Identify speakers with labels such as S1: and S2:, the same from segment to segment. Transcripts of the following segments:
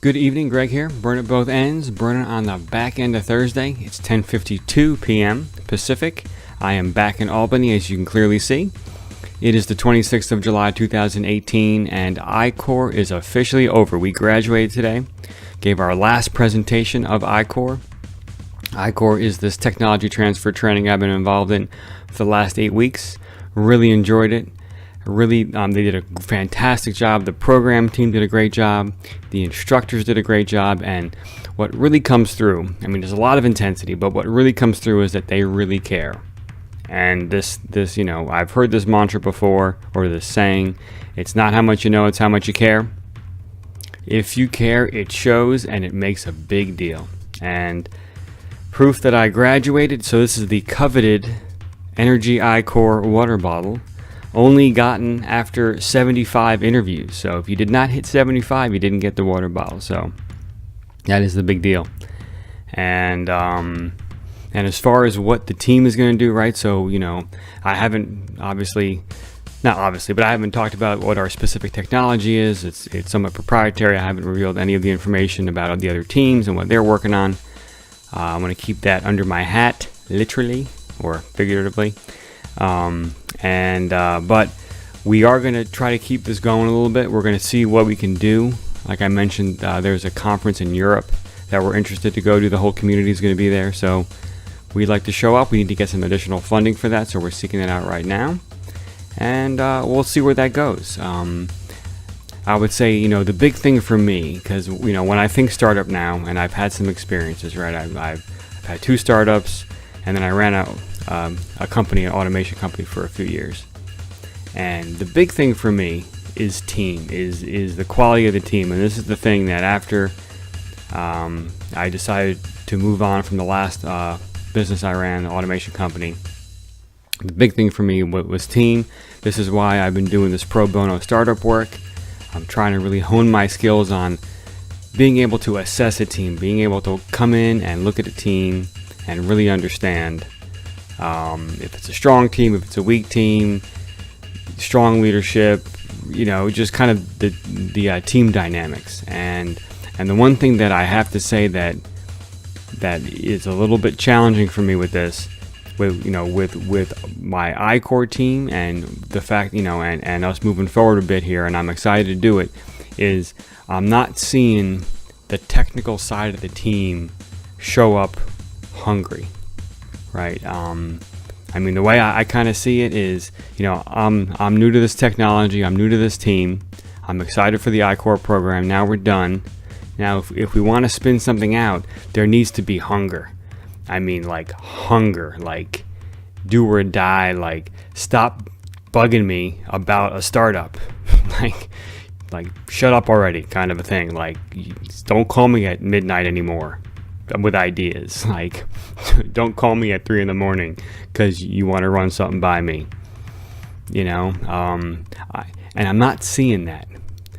S1: Good evening, Greg here. Burn at both ends. Burning on the back end of Thursday. It's 10:52 p.m. Pacific. I am back in Albany, as you can clearly see. It is the 26th of July, 2018, and I-Corps is officially over. We graduated today. Gave our last presentation of I-Corps. I-Corps is this technology transfer training I've been involved in for the last 8 weeks. Really enjoyed it. They did a fantastic job. The program team did a great job. The instructors did a great job. And what really comes through, there's a lot of intensity, but what really comes through is that they really care. And this, I've heard this mantra before, or this saying, it's not how much you know, it's how much you care. If you care, it shows, and it makes a big deal. And proof that I graduated, so this is the coveted Energy I-Corps water bottle. Only gotten after 75 interviews. So if you did not hit 75, you didn't get the water bottle. So that is the big deal. And as far as what the team is going to do, right? So, I haven't not obviously, but I haven't talked about what our specific technology is. It's somewhat proprietary. I haven't revealed any of the information about the other teams and what they're working on. I'm going to keep that under my hat, literally or figuratively. But we are going to try to keep this going a little bit. We're going to see what we can do. Like I mentioned, there's a conference in Europe that we're interested to go to. The whole community is going to be there. So we'd like to show up. We need to get some additional funding for that. So we're seeking that out right now. And we'll see where that goes. I would say, the big thing for me, because, when I think startup now, and I've had some experiences, right? I've had 2 startups, and then I ran a company, an automation company, for a few years. And the big thing for me is team, is the quality of the team. And this is the thing that after I decided to move on from the last business I ran, the automation company, the big thing for me was team. This is why I've been doing this pro bono startup work. I'm trying to really hone my skills on being able to assess a team, being able to come in and look at a team and really understand if it's a strong team, if it's a weak team, strong leadership, just kind of the team dynamics. And the one thing that I have to say that is a little bit challenging for me with this, with my I-Corps team, and the fact, and us moving forward a bit here, and I'm excited to do it, is I'm not seeing the technical side of the team show up hungry. Right. The way I kind of see it is, I'm new to this technology. I'm new to this team. I'm excited for the I-Corps program. Now we're done. Now, if we want to spin something out, there needs to be hunger. Like hunger, like do or die, like stop bugging me about a startup. like shut up already, kind of a thing. Like, don't call me at midnight anymore with ideas. Like, don't call me at 3 a.m. because you want to run something by me. And I'm not seeing that.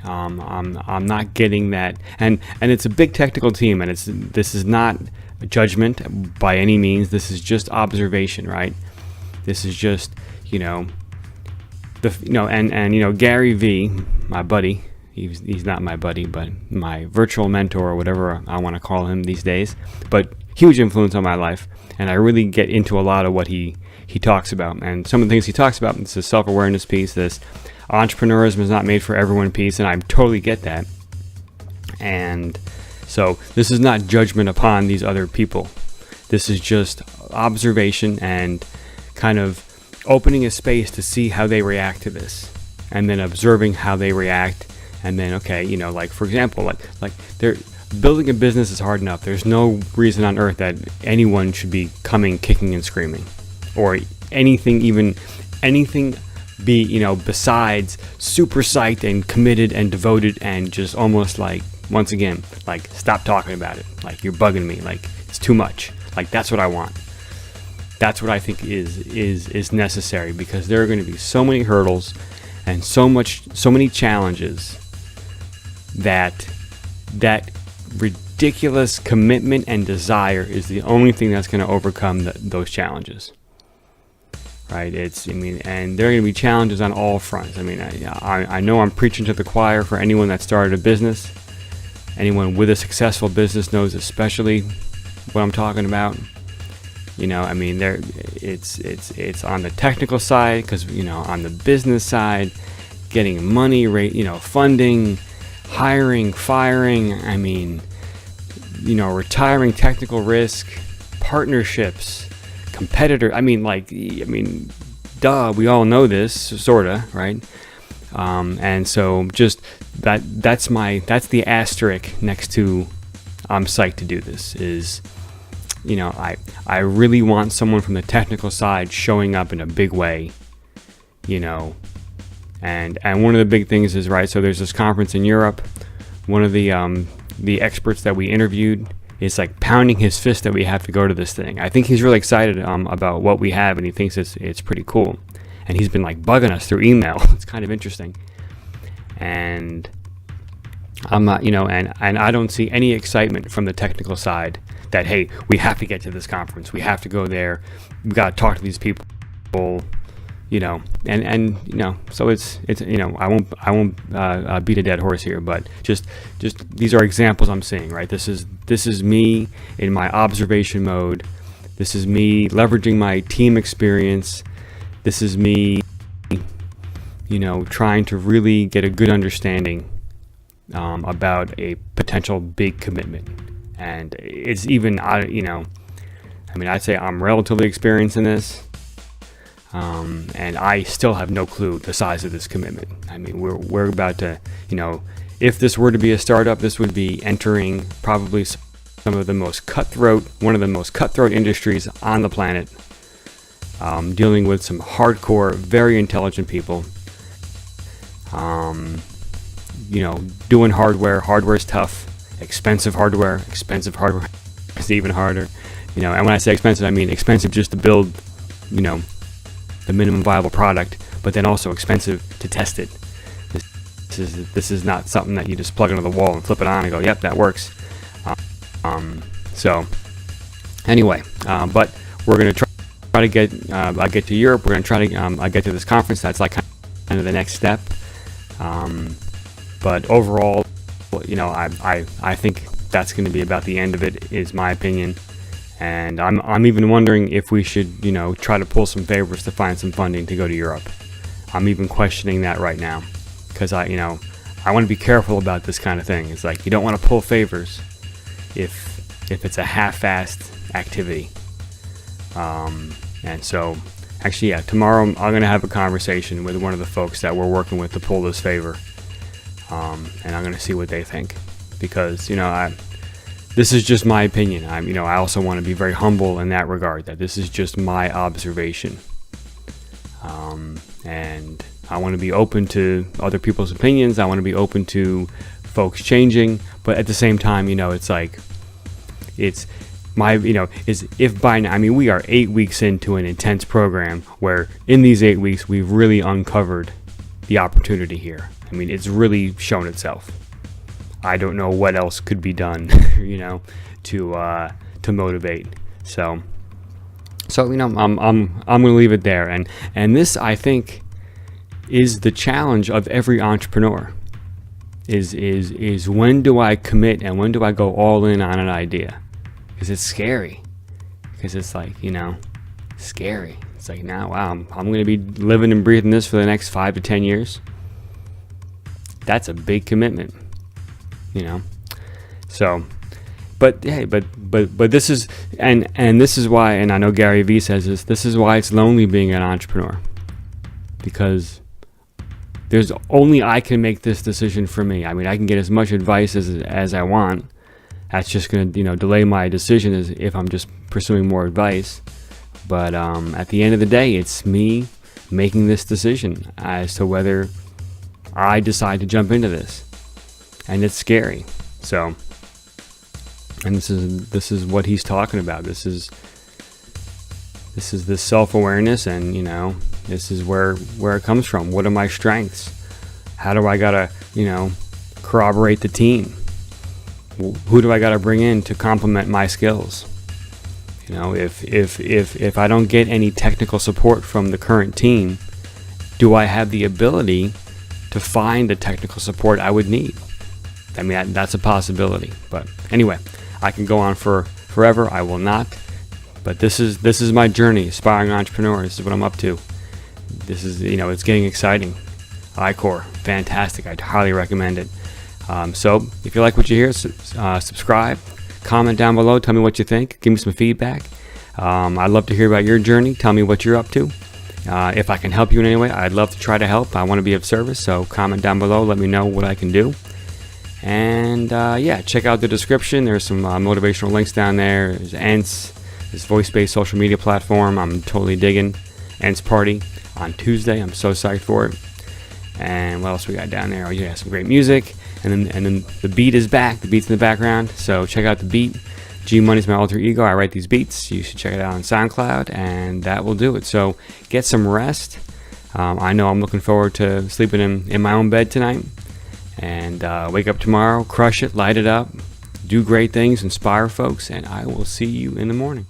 S1: I'm not getting that. And it's a big technical team, and this is not a judgment by any means. This is just observation, right? This is just, Gary V, my buddy. He's not my buddy, but my virtual mentor, or whatever I want to call him these days. But huge influence on my life, and I really get into a lot of what he talks about. And some of the things he talks about, it's this self-awareness piece, this entrepreneurism is not made for everyone piece, and I totally get that. And so this is not judgment upon these other people. This is just observation and kind of opening a space to see how they react to this, and then observing how they react. And then, okay, like, for example, like they're building a business is hard enough. There's no reason on earth that anyone should be coming, kicking and screaming, or anything be, besides super psyched and committed and devoted and just almost like, once again, like, stop talking about it. Like, you're bugging me. Like, it's too much. Like, that's what I want. That's what I think is necessary, because there are going to be so many hurdles and so many challenges that ridiculous commitment and desire is the only thing that's going to overcome those challenges. Right? And there are going to be challenges on all fronts. I know I'm preaching to the choir for anyone that started a business, anyone with a successful business knows especially what I'm talking about. I mean, it's on the technical side, because on the business side, getting money, funding, hiring, firing. I mean, retiring, technical risk, partnerships, competitor. Duh, we all know this, sorta, right? And so just that's the asterisk next to I'm psyched to do this. Is I really want someone from the technical side showing up in a big way, and one of the big things is, right, so there's this conference in Europe. One of the experts that we interviewed is like pounding his fist that we have to go to this thing. I think he's really excited about what we have, and he thinks it's pretty cool. And he's been like bugging us through email. It's kind of interesting. And I'm not, and I don't see any excitement from the technical side that, hey, we have to get to this conference. We have to go there. We got to talk to these people, so it's I won't beat a dead horse here, but just these are examples I'm seeing, right? This is me in my observation mode. This is me leveraging my team experience. This is me, trying to really get a good understanding about a potential big commitment. And it's even, I'd say I'm relatively experienced in this, and I still have no clue the size of this commitment. I mean, we're about to, if this were to be a startup, this would be entering probably one of the most cutthroat industries on the planet. Dealing with some hardcore, very intelligent people. Doing hardware. Hardware is tough. Expensive hardware is even harder. And when I say expensive, I mean expensive just to build, the minimum viable product, but then also expensive to test it. This is not something that you just plug into the wall and flip it on and go, yep, that works. So anyway, but we're going to try to get to Europe. We're going to try to get to this conference. That's like kind of the next step. But overall, I think that's going to be about the end of it, is my opinion. And I'm even wondering if we should, try to pull some favors to find some funding to go to Europe. I'm even questioning that right now, because I want to be careful about this kind of thing. It's like you don't want to pull favors if it's a half-assed activity. And so, actually, tomorrow I'm going to have a conversation with one of the folks that we're working with to pull this favor, and I'm going to see what they think, because this is just my opinion. I also want to be very humble in that regard, that this is just my observation, and I want to be open to other people's opinions. I want to be open to folks changing, but at the same time, it's like it's my, is if by now, we are 8 weeks into an intense program where in these 8 weeks we've really uncovered the opportunity here. It's really shown itself. I don't know what else could be done, to motivate. So I'm going to leave it there. And this, I think, is the challenge of every entrepreneur. Is when do I commit and when do I go all in on an idea? Because it's scary. Because it's like, scary. It's like, now, wow, I'm going to be living and breathing this for the next 5 to 10 years. That's a big commitment, So, but hey, but this is, and this is why, and I know Gary Vee says this is why it's lonely being an entrepreneur. Because there's only I can make this decision for me. I can get as much advice as I want. That's just going to, delay my decision as if I'm just pursuing more advice. But at the end of the day, it's me making this decision as to whether I decide to jump into this. And it's scary. So, and this is what he's talking about. This is this self-awareness, and this is where it comes from. What are my strengths? How do I gotta corroborate the team? Who do I gotta bring in to complement my skills? If I don't get any technical support from the current team, do I have the ability to find the technical support I would need? I mean, that's a possibility. But anyway, I can go on for forever. I will not. But this is my journey, aspiring entrepreneur. This is what I'm up to. This is, it's getting exciting. iCore, fantastic. I'd highly recommend it. So if you like what you hear, subscribe, comment down below. Tell me what you think. Give me some feedback. I'd love to hear about your journey. Tell me what you're up to. If I can help you in any way, I'd love to try to help. I want to be of service. So comment down below. Let me know what I can do. And check out the description. There's some motivational links down there. There's Ents, this voice-based social media platform. I'm totally digging Ents Party on Tuesday. I'm so psyched for it. And what else we got down there? Oh yeah, some great music. And then the beat is back. The beat's in the background. So check out the beat. G Money's my alter ego. I write these beats. You should check it out on SoundCloud, and that will do it. So get some rest. I know I'm looking forward to sleeping in my own bed tonight. And wake up tomorrow, crush it, light it up, do great things, inspire folks, and I will see you in the morning.